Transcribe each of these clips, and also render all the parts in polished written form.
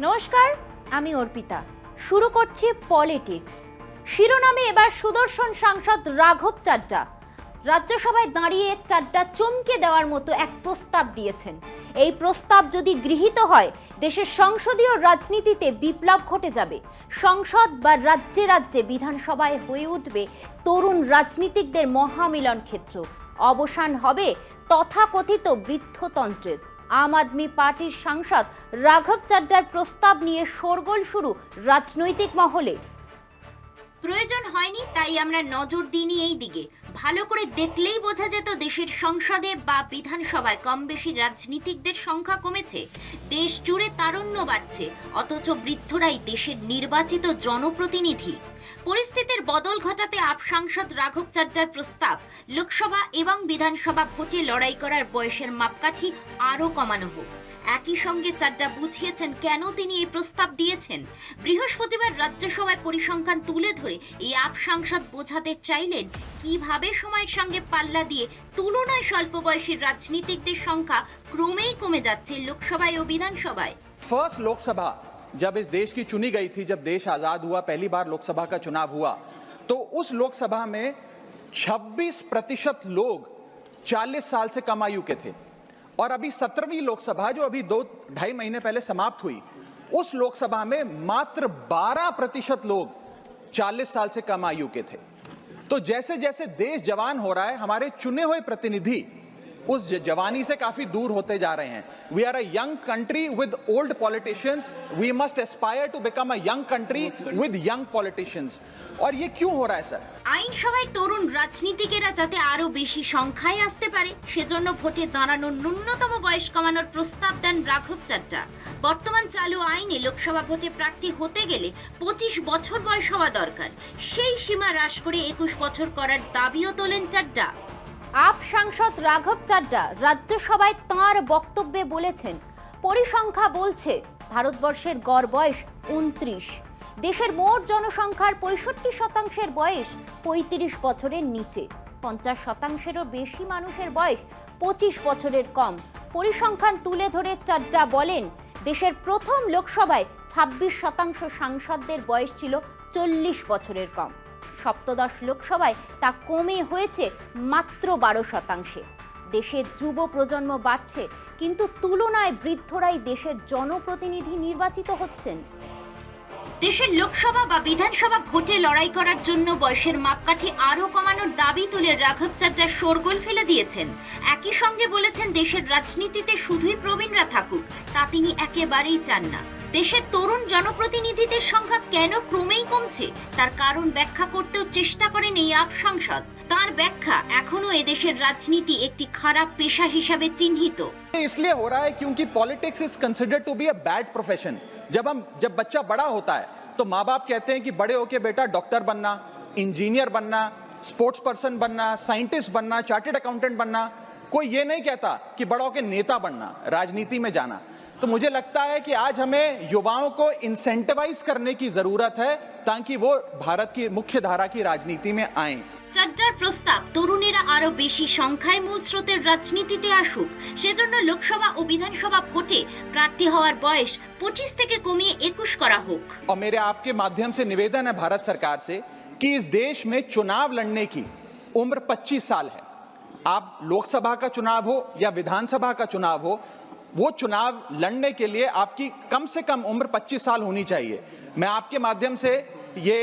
নমস্কার, আমি অর্পিতা। শুরু করছি পলিটিক্স। শিরোনামে এবার সুদর্শন সাংসদ রাঘব চাড্ডা রাজ্যসভায় দাঁড়িয়ে চাড্ডা চমকে দেওয়ার মতো এক প্রস্তাব দিয়েছেন। এই প্রস্তাব যদি গৃহীত হয়, দেশের সংসদীয় রাজনীতিতে বিপ্লব ঘটে যাবে। সংসদ বা রাজ্যে রাজ্যে বিধানসভায় হয়ে উঠবে তরুণ রাজনীতিকদের মহামিলন ক্ষেত্র। অবসান হবে তথাকথিত বৃদ্ধতন্ত্রের। আম আদমি পার্টির সাংসদ রাঘব চাড্ডার প্রস্তাব নিয়ে শোরগোল শুরু রাজনৈতিক মহলে। প্রয়োজন হয়নি তাই আমরা নজর দিইনি এই দিকে। ভালো করে দেখলেই বোঝা যেত দেশের সংসদে বা বিধানসভায় কম বেশি রাজনীতিকদের সংখ্যা কমেছে। দেশ জুড়ে তারুণ্য বাড়ছে, অথচ বৃদ্ধরাই দেশের নির্বাচিত জনপ্রতিনিধি। পরিস্থিতির বদল ঘটাতে আপ সাংসদ রাঘব চাড্ডার প্রস্তাব, লোকসভা এবং বিধানসভা ভোটে লড়াই করার বয়সের মাপকাঠি আরও কমানো হোক। একই সঙ্গে চাড্ডা বুঝিয়েছেন কেন তিনি এই প্রস্তাব দিয়েছেন। বৃহস্পতিবার রাজ্যসভায় পরিসংখ্যান তুলে ধরে এই আপ সাংসদ বোঝাতে চাইলেন কিভাবে সময়ের সঙ্গে পাল্লা দিয়ে তুলনায় স্বল্প বয়সী রাজনীতিকদের সংখ্যা ক্রমেই কমে যাচ্ছে লোকসভায় ও বিধানসভায়। फर्स्ट लोकसभा जब इस देश की चुनी गई थी, जब देश आजाद हुआ, पहली बार लोकसभा का चुनाव हुआ, तो उस लोकसभा में 26% लोग 40 साल से कम आयु के थे। और अभी 17वीं लोकसभा जो अभी 2-2.5 महीने पहले समाप्त हुई, उस लोकसभा में मात्र 12% लोग 40 साल से कम आयु के थे। तो जैसे जैसे देश जवान हो रहा है, हमारे चुने हुए प्रतिनिधि उस जवानी से काफी दूर होते जा रहे हैं। We are a young country with old politicians, we must aspire to become a young country with young politicians. और ये क्यों हो रहा है सर? আইনসভায় তরুণ রাজনীতিকেরা যাতে আরো বেশি সংখ্যায় আসতে পারে, সেজন্য ভোটে দাঁড়ানোর ন্যূনতম বয়স কমানোর প্রস্তাব দেন রাঘব চাড্ডা। বর্তমান চালু আইনে লোকসভা ভোটে প্রার্থী হতে গেলে 25 বছর বয়স হওয়া দরকার। সেই সীমা হ্রাস করে 21 বছর করার দাবিও তোলেন চাড্ডা। আপ সাংসদ রাঘব চাড্ডা রাজ্যসভায় তাঁর বক্তব্যে বলেছেন, পরিসংখ্যা বলছে ভারতবর্ষের গড় বয়স 29। দেশের মোট জনসংখ্যার 65% বয়স 35 বছরের নিচে, 50%-এরও বেশি মানুষের বয়স 25 বছরের কম। পরিসংখ্যান তুলে ধরে চাড্ডা বলেন, দেশের প্রথম লোকসভায় 26% সাংসদদের বয়স ছিল 40 বছরের কম। সপ্তদশ লোকসভায় তা কমে হয়েছে মাত্র 12%। দেশের যুব প্রজন্ম বাড়ছে, কিন্তু তুলনায় বৃদ্ধরাই দেশের জনপ্রতিনিধি নির্বাচিত হচ্ছেন। দেশের লোকসভা বা বিধানসভা ভোটে লড়াই করার জন্য বয়সের মাপকাঠি আরও কমানোর দাবি তুলে রাঘব চাড্ডা শোরগোল ফেলে দিয়েছেন। একই সঙ্গে বলেছেন, দেশের রাজনীতিতে শুধুই প্রবীণরা থাকুক তা তিনি একেবারেই চান না। দেশের তরুণ জনপ্রতিনিধিদের সংখ্যা কেন ক্রমেই কমছে তার কারণ ব্যাখ্যা করতেও চেষ্টা করেন এই আপ সাংসদ। তার ব্যাখ্যা, এখনো এদেশের রাজনীতি একটি খারাপ পেশা হিসাবে চিহ্নিত। इसलिए हो रहा है क्योंकि politics is considered to be a bad profession. जब बच्चा बड़ा होता है तो माँ बाप कहते हैं कि बड़े होके बेटा डॉक्टर बनना, इंजीनियर बनना, स्पोर्ट्स पर्सन बनना, साइंटिस्ट बनना, चार्टर्ड अकाउंटेंट बनना। कोई ये नहीं कहता कि बड़ा होके नेता बनना, राजनीति में जाना। तो मुझे लगता है कि आज हमें युवाओं को इंसेंटिवाइज करने की जरूरत है ताकि वो भारत की मुख्य धारा की राजनीति में आएं। চাড্ডার প্রস্তাব, তরুণেরা আরো বেশি সংখ্যায় মূল স্রোতের রাজনীতিতে আসুক। সেজন্য লোকসভা ও বিধানসভা ভোটে প্রার্থী হওয়ার বয়স 25 থেকে কমিয়ে 21 করা হোক। और मेरे आपके माध्यम से निवेदन है भारत सरकार से कि इस देश में चुनाव लड़ने की उम्र 25 साल है। आप लोकसभा का चुनाव हो या विधानसभा का चुनाव हो, वो चुनाव लड़ने के लिए आपकी कम से कम उम्र 25 साल होनी चाहिए। मैं आपके माध्यम से ये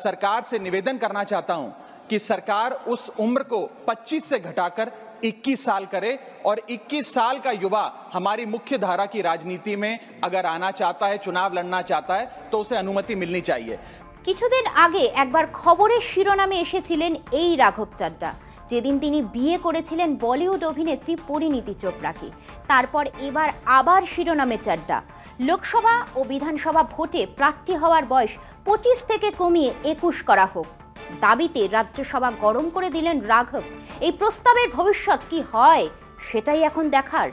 सरकार से निवेदन करना चाहता हूं कि सरकार उस उम्र को 25 से घटाकर 21 साल करे और 21 साल का युवा हमारी मुख्य धारा की राजनीति में अगर आना चाहता है, चुनाव लड़ना चाहता है, तो उसे अनुमति मिलनी चाहिए। কিছুদিন আগে একবার খবরের শিরোনামে এসেছিলেন এই রাঘব চাড্ডা, যেদিন তিনি বিয়ে করেছিলেন বলিউড অভিনেত্রী পরিণীতি চোপড়াকে। তারপর এবার আবার শিরোনামে চাড্ডা, লোকসভা ও বিধানসভা ভোটে প্রার্থী হওয়ার বয়স 25 থেকে কমিয়ে 21 করা হোক। দাবিতে রাজ্যসভা গরম করে দিলেন রাঘব। এই প্রস্তাবের ভবিষ্যৎ কি হয় সেটাই এখন দেখার।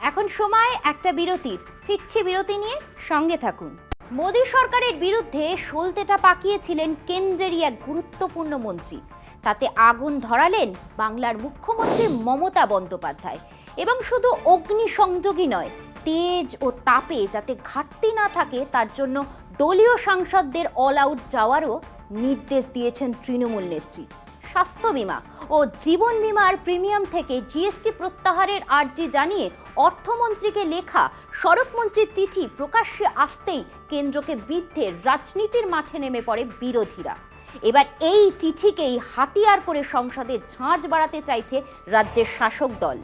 এখন সময় একটা বিরতির। ফিরছি বিরতি নিয়ে, সঙ্গে থাকুন। মোদী সরকারের বিরুদ্ধে সলতেটা পাকিয়েছিলেন কেন্দ্রের এক গুরুত্বপূর্ণ মন্ত্রী। তাতে আগুন ধরালেন বাংলার মুখ্যমন্ত্রী মমতা বন্দ্যোপাধ্যায়। এবং শুধু অগ্নিসংযোগই নয়, তেজ ও তাপে যাতে ঘাটতি না থাকে তার জন্য দলীয় সাংসদদের অল আউট যাওয়ারও নির্দেশ দিয়েছেন তৃণমূল নেত্রী। স্বাস্থ্য বীমা ও জীবন বীমার প্রিমিয়াম থেকে জিএসটি প্রত্যাহারের আর্জি জানিয়ে অর্থমন্ত্রীকে লেখা সড়কমন্ত্রীর চিঠি প্রকাশ্যে আসতেই কেন্দ্রকে বিদ্ধে রাজনীতির মাঠে নেমে পড়ে বিরোধীরা। এবার এই চিঠিকেই হাতিয়ার করে সংসদে ঝাঁঝ বাড়াতে চাইছে রাজ্যের শাসক দল।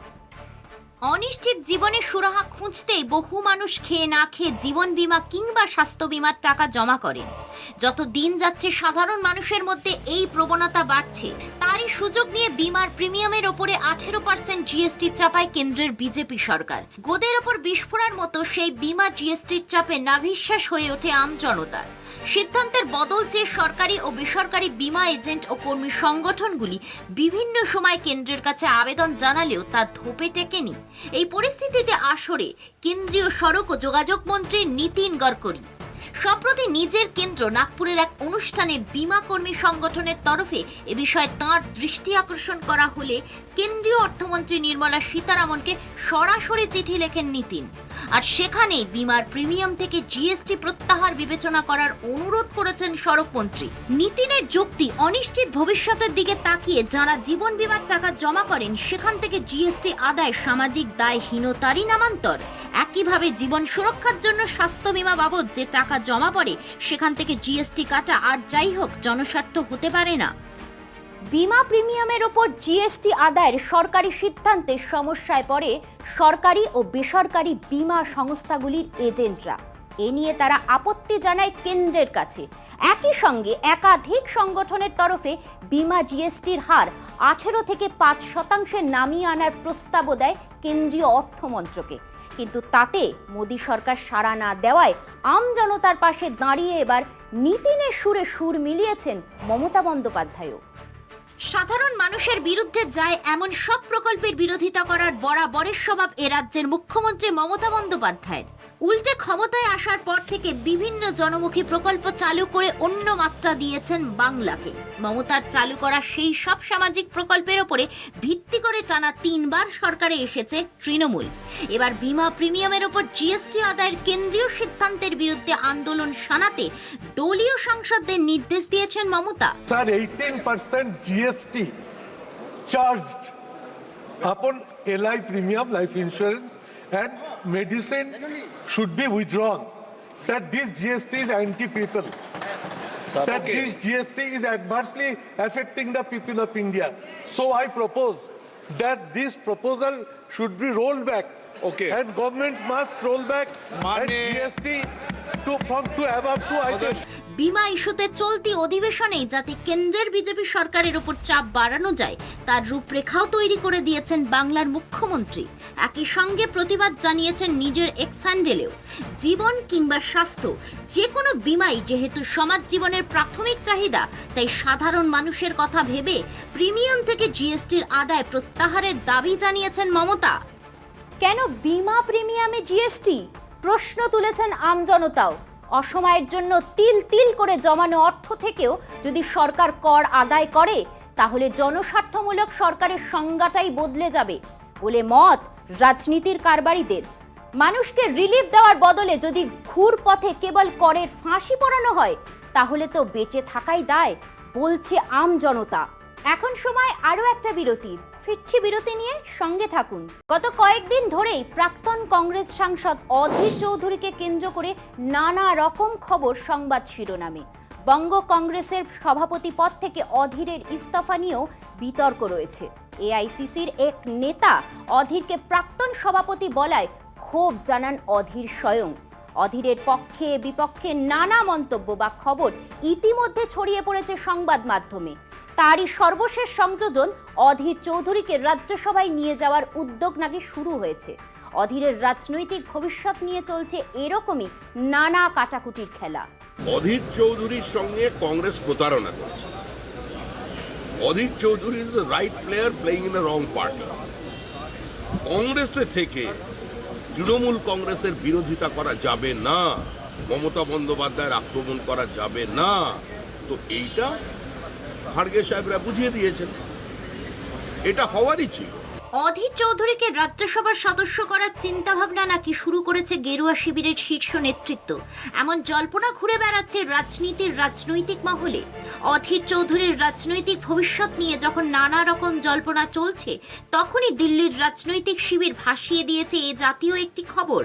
অনিশ্চিত জীবনে সুরাহা খুঁজতেই বহু মানুষ খেয়ে না খেয়ে জীবন বীমা কিংবা স্বাস্থ্য বীমার টাকা জমা করেন। যত দিন যাচ্ছে সাধারণ মানুষের মধ্যে এই প্রবণতা বাড়ছে। তারই সুযোগ নিয়ে বীমার প্রিমিয়ামের ওপরে 18% জিএসটি চাপায় কেন্দ্রের বিজেপি সরকার। গোদের ওপর বিস্ফোরার মতো সেই বীমা জিএসটির চাপে নাভিশ্বাস হয়ে ওঠে আমজনতার। সিদ্ধান্তের বদল চেয়ে সরকারি ও বেসরকারি বীমা এজেন্ট ও কর্মী সংগঠনগুলি বিভিন্ন সময় কেন্দ্রের কাছে আবেদন জানালেও তা ধোপে টেকেনি। এই পরিস্থিতিতে আসরে কেন্দ্রীয় সড়ক ও যোগাযোগ মন্ত্রী নীতিন গডকরি সম্প্রতি নিজের কেন্দ্র নাগপুরের এক অনুষ্ঠানে বীমা কর্মী সংগঠনের তরফে এ বিষয়ে তাঁর দৃষ্টি আকর্ষণ করা হলে কেন্দ্রীয় অর্থমন্ত্রী নির্মলা সীতারামনকে সরাসরি চিঠি লেখেন নীতিন। আর সেখানেই বীমার প্রিমিয়াম থেকে জিএসটি প্রত্যাহার বিবেচনা করার অনুরোধ করেছেন সড়কমন্ত্রী। নীতিনের যুক্তি, অনিশ্চিত ভবিষ্যতের দিকে তাকিয়ে যারা জীবন বীমার টাকা জমা করেন সেখান থেকে জিএসটি আদায় সামাজিক দায়হীনতারই নামান্তর। একইভাবে জীবন সুরক্ষার জন্য স্বাস্থ্য বীমা বাবদ যে টাকা জমা পড়ে সেখান থেকে জিএসটি কাটা আর যাই হোক জনস্বার্থ হতে পারে না। বীমা প্রিমিয়ামের ওপর জিএসটি আদায়ের সরকারি সিদ্ধান্তে সমস্যায় পড়ে সরকারি ও বেসরকারি বীমা সংস্থাগুলির এজেন্টরা। এ নিয়ে তারা আপত্তি জানায় কেন্দ্রের কাছে। একই সঙ্গে একাধিক সংগঠনের তরফে বীমা জিএসটির হার 18 থেকে 5% নামিয়ে আনার প্রস্তাবও দেয় কেন্দ্রীয় অর্থমন্ত্রকে। কিন্তু তাতে মোদী সরকার সাড়া না দেওয়ায় আমজনতার পাশে দাঁড়িয়ে এবার নীতিনের সুরে সুর মিলিয়েছেন মমতা বন্দ্যোপাধ্যায়ও। সাধারণ মানুষের বিরুদ্ধে যায় এমন সব প্রকল্পের বিরোধিতা করার বরাবরের স্বভাব এ রাজ্যের মুখ্যমন্ত্রী মমতা বন্দ্যোপাধ্যায়ের। উল্টে ক্ষমতায় আসার পর থেকে বিভিন্ন জনমুখী প্রকল্প চালু করে অন্য মাত্রা দিয়েছেন বাংলাকে। মমতার চালু করা সেই সব সামাজিক প্রকল্পের ওপরে ভিত্তি করে টানা 3 বার সরকারে এসেছে তৃণমূল। এবার বীমা প্রিমিয়ামের ওপর জিএসটি আদায়ের কেন্দ্রীয় সিদ্ধান্তের বিরুদ্ধে আন্দোলন শানাতে দলীয় সাংসদদের নির্দেশ দিয়েছেন Mamata. Sir, 18% GST charged upon LI premium, life insurance, and medicine should be withdrawn. Sir, this GST is anti-people. Sir, this GST is adversely affecting the people of India. So I propose that this proposal should be rolled back. Okay. And government must roll back and GST to above to items. বীমা ইস্যুতে চলতি অধিবেশনেই যাতে কেন্দ্রের BJP সরকারের উপর চাপ বাড়ানো যায় তার রূপরেখাও তৈরি করে দিয়েছেন বাংলার মুখ্যমন্ত্রী। একই সঙ্গে প্রতিবাদ জানিয়েছেন নিজের এক্স হ্যান্ডেলেও। জীবন কিংবা স্বাস্থ্য যে কোনো বীমাই যেহেতু সমাজ জীবনের প্রাথমিক চাহিদা, তাই সাধারণ মানুষের কথা ভেবে প্রিমিয়াম থেকে জিএসটির আদায় প্রত্যাহারের দাবি জানিয়েছেন মমতা। কেন বীমা প্রিমিয়ামে জিএসটি? প্রশ্ন তুলেছেন আমজনতাও। অসময়ের জন্য তিল তিল করে জমানো অর্থ থেকেও যদি সরকার কর আদায় করে তাহলে জনস্বার্থমূলক সরকারের সংজ্ঞাটাই বদলে যাবে বলে মত রাজনীতির কারবারিদের। মানুষকে রিলিফ দেওয়ার বদলে যদি ঘুর পথে কেবল করের ফাঁসি পড়ানো হয় তাহলে তো বেঁচে থাকাই দায় বলছে আমজনতা। এখন সময় আরও একটা বিরতির। ফিরছি বিরতি নিয়ে, সঙ্গে থাকুন। গত কয়েকদিন ধরেই প্রাক্তন কংগ্রেস সাংসদ অধীর চৌধুরীকে কেন্দ্র করে নানা রকম খবর সংবাদ শিরোনামে। বঙ্গ কংগ্রেসের সভাপতি পদ থেকে অধীরের ইস্তফা নিয়েও বিতর্ক রয়েছে। এআইসিসির এক নেতা অধীরকে প্রাক্তন সভাপতি বলায় ক্ষোভ জানান অধীর স্বয়ং। অধীরের পক্ষে বিপক্ষে নানা মন্তব্য বা খবর ইতিমধ্যে ছড়িয়ে পড়েছে সংবাদ মাধ্যমে। তারই সর্বশেষ সংযোজন অধীর চৌধুরীকে রাজ্যসভায় নিয়ে যাওয়ার উদ্যোগ নাকি শুরু হয়েছে। অধীরের রাজনৈতিক ভবিষ্যৎ নিয়ে চলছে এরকমই নানা কাটাকুটির খেলা। অধীর চৌধুরীর সঙ্গে কংগ্রেস প্রতারণা করছে। Adhir Chowdhury is the right player playing in the wrong party. কংগ্রেসে থেকে তৃণমূল কংগ্রেসের বিরোধিতা করা যাবে না, মমতা বন্দ্যোপাধ্যায়ের আক্রমণ করা যাবে না। তো এইটা খাড়গে সাহেবরা বুঝিয়ে দিয়েছেন, এটা হওয়ারই ছিল। অধীর চৌধুরীকে রাজ্যসভার সদস্য করার চিন্তাভাবনা নাকি শুরু করেছে গেরুয়া শিবিরের শীর্ষ নেতৃত্ব, এমন জল্পনা ঘুরে বেড়াচ্ছে রাজনৈতিক মহলে। অধীর চৌধুরীর রাজনৈতিক ভবিষ্যৎ নিয়ে যখন নানা রকম জল্পনা চলছে, তখনই দিল্লির রাজনৈতিক শিবির ভাসিয়ে দিয়েছে এ জাতীয় একটি খবর।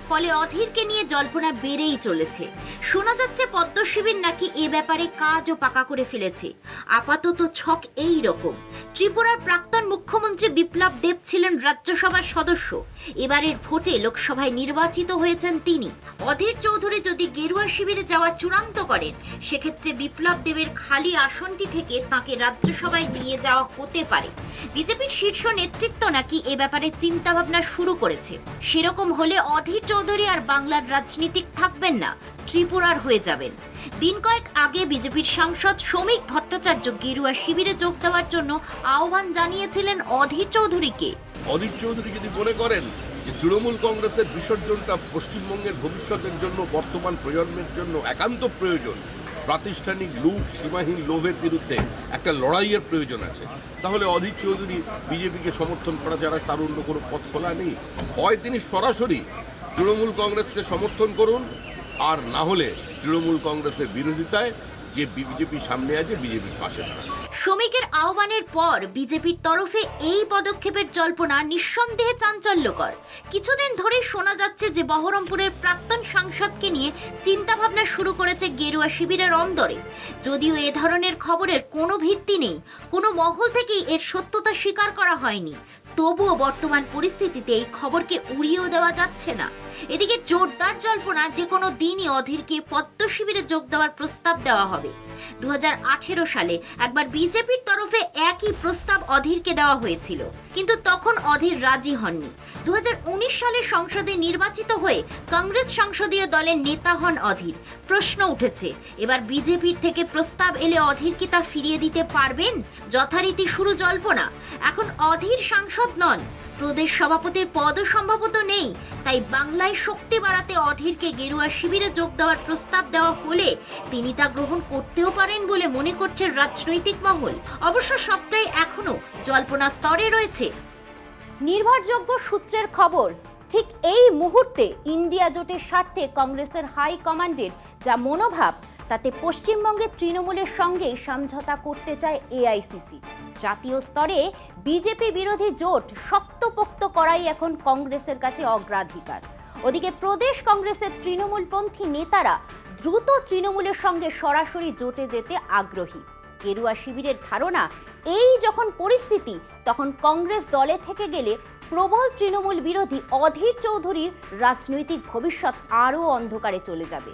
ফলে অধীরকে নিয়ে জল্পনা বেড়েই চলেছে। শোনা যাচ্ছে পদ্ম শিবির নাকি এ ব্যাপারে কাজও পাকা করে ফেলেছে। আপাতত ছক এই রকম। ত্রিপুরার প্রাক্তন মুখ্যমন্ত্রী বিপ্লব দেব ছিলেন রাজ্যসভার সদস্য। এবারের ভোটে লোকসভায় নির্বাচিত হয়েছেন তিনি। অধীর চৌধুরী যদি গেরুয়া শিবিরে যাওয়া চূড়ান্ত করেন, সেক্ষেত্রে বিপ্লব দেবের খালি আসনটি থেকে তাকে রাজ্যসভায় নিয়ে যাওয়া হতে পারে। বিজেপির শীর্ষ নেতৃত্ব নাকি এ ব্যাপারে চিন্তাভাবনা শুরু করেছে। সেরকম হলে অধীর চৌধুরী আর বাংলার রাজনীতিক থাকবেন না, ত্রিপুরার হয়ে যাবেন। দিন কয়েক আগে বিজেপির সাংসদ শ্রমিক ভট্টাচার্য গেরুয়া শিবিরে যোগ দেওয়ার জন্য আহ্বান জানিয়েছিলেন অধীর চৌধুরীকে। অধীর চৌধুরী যদি মনে করেন যে তৃণমূল কংগ্রেসের বিসর্জনটা পশ্চিমবঙ্গের ভবিষ্যতের জন্য, বর্তমান প্রজন্মের জন্য একান্ত প্রয়োজন, প্রাতিষ্ঠানিক লুট, সীমাহীন লোভের বিরুদ্ধে একটা লড়াইয়ের প্রয়োজন আছে, তাহলে অধীর চৌধুরী বিজেপিকে সমর্থন করা ছাড়া তার অন্য কোনো পথ খোলা নেই। হয় তিনি সরাসরি তৃণমূল কংগ্রেসকে সমর্থন করুন, আর না হলে তৃণমূল কংগ্রেসের বিরোধিতায় যে বিজেপি সামনে আছে, বিজেপির পাশে দাঁড়ান। শ্রমিকের আহ্বানের পর বিজেপির তরফে এই পদক্ষেপের জল্পনা নিঃসন্দেহে চাঞ্চল্যকর। কিছুদিন ধরেই শোনা যাচ্ছে যে বহরমপুরের প্রাক্তন সাংসদকে নিয়ে চিন্তাভাবনা শুরু করেছে গেরুয়া শিবিরের অন্দরে। যদিও এ ধরনের খবরের কোনো ভিত্তি নেই, কোনো মহল থেকেই এর সত্যতা স্বীকার করা হয়নি, তবুও বর্তমান পরিস্থিতিতে এই খবরকে উড়িয়েও দেওয়া যাচ্ছে না। এদিকে জোরদার জল্পনা যে কোনো দিনই অধীরকে পদ্ম শিবিরে যোগ দেওয়ার প্রস্তাব দেওয়া হবে। 2018 সালে একবার বিজেপির তরফে একই প্রস্তাব অধীরকে দেওয়া হয়েছিল, কিন্তু তখন অধীর রাজি হননি। 2019 সালে সংসদে নির্বাচিত হয়ে কংগ্রেস সংসদীয় দলের নেতা হন অধীর। প্রশ্ন উঠেছে, এবার বিজেপির থেকে প্রস্তাব এলে অধীর কি তা ফিরিয়ে দিতে পারবেন? যথারীতি শুরু জল্পনা। এখন অধীর সাংসদ নন, প্রদেশ সভাপতির পদও সম্ভবত নেই, তাই বাংলায় শক্তি বাড়াতে অধীরকে গেরুয়া শিবিরে যোগ দেওয়ার প্রস্তাব দেওয়া হলে তিনি তা গ্রহণ করতেও পারেন বলে মনে করছে রাজনৈতিক মহল। অবশ্য সবটাই এখনো জল্পনা স্তরে রয়েছে। নির্ভরযোগ্য সূত্রের খবর, ঠিক এই মুহূর্তে ইন্ডিয়া জোটের স্বার্থে কংগ্রেসের হাই কমান্ডের যা মনোভাব, তাতে পশ্চিমবঙ্গের তৃণমূলের সঙ্গে সমঝোতা করতে চায় এআইসিসি। জাতীয় স্তরে বিজেপি বিরোধী জোট শক্তপোক্ত করাই এখন কংগ্রেসের কাছে অগ্রাধিকার। ওদিকে প্রদেশ কংগ্রেসের তৃণমূলপন্থী নেতারা দ্রুত তৃণমূলের সঙ্গে সরাসরি জোটে যেতে আগ্রহী। গেরুয়া শিবিরের ধারণা, এই যখন পরিস্থিতি, তখন কংগ্রেস দলে থেকে গেলে প্রবল তৃণমূল বিরোধী অধীর চৌধুরীর রাজনৈতিক ভবিষ্যৎ আরও অন্ধকারে চলে যাবে।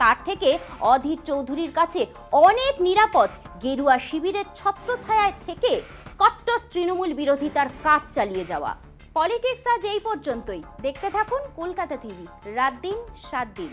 তার থেকে অধীর চৌধুরীর কাছে অনেক নিরাপদ গেরুয়া শিবিরের ছত্রছায়ায় থেকে কট্টর তৃণমূল বিরোধিতার কাজ চালিয়ে যাওয়া। পলিটিক্স আজ এই পর্যন্তই। দেখতে থাকুন কলকাতা টিভি, রাত দিন 7 দিন।